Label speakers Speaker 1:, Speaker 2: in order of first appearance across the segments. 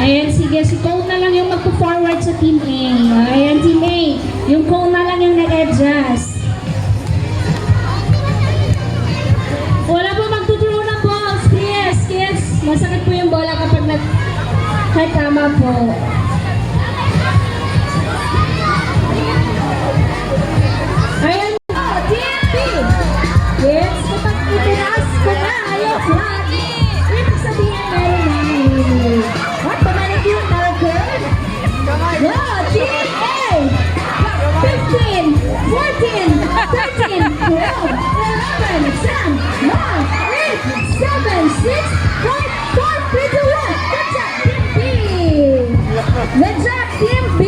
Speaker 1: Ayan, sige. Si Cole na lang yung magpo-forward sa Team A. Ayan, Team A. Yung Cole na lang yung nag-adjust. Wala po magtuturo ng balls. Yes, yes. Masakit po yung bola kapag nagkatama po. Ayan po, Team B. Yes, kapag itinaas ko na, ayaw flat. Ibig sabihin meron na huli. What? Pumalik yung target? Go, Team A! 15, 14, 13, 12, 11, 10, 9, 8, 7, 6, 5, 4, 3, 2, 1. Good job, Team B! Good job, Team B!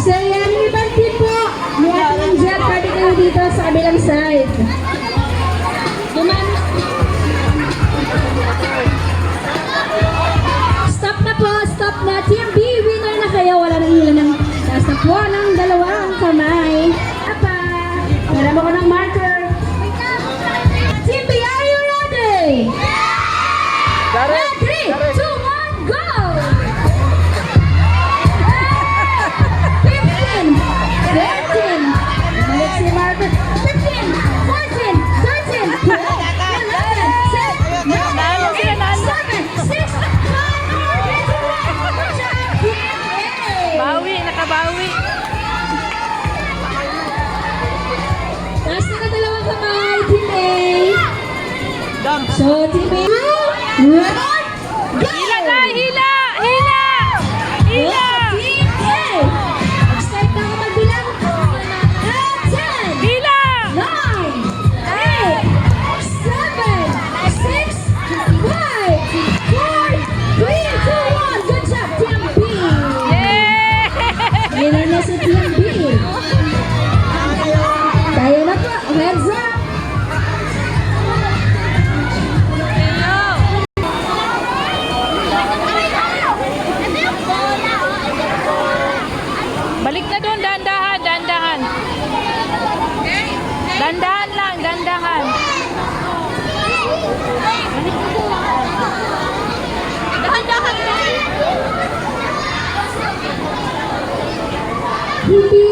Speaker 1: So yan, yung ibang team po. May ating jet, pwede kayo dito sa kabilang side. Stop na po, stop na. Team B, winner na kayo. Wala nang hila ng taas na po ng dalawang kamay. Apa, meron ako ng marker. Team B, are you ready? 3, 2, 1, go! 15, 13, balik si marker. 15, 14, 13, 12, 11, 10, 9, 8, 7, 6, 5, 4, 3, 2, 1. Good job, Team A!
Speaker 2: Bawi, nakabawi.
Speaker 1: Taas na dalawang kamay, Team A. So, Team A. Right? Go!
Speaker 2: Hila na, hila! Hila! Hila!
Speaker 1: Go, Team A. Start na ako magbilang. 10,
Speaker 2: Hila!
Speaker 1: 9, 8, 7, 6, 5, 4, 3, 2, 1. Good job, Team B.
Speaker 2: Yeah!
Speaker 1: Winner na si Team B. Tayo na po. Heads up.
Speaker 2: Balik na doon, dandahan, dandahan. Dandahan lang, dandahan. Dahan-dahan.
Speaker 1: Hindi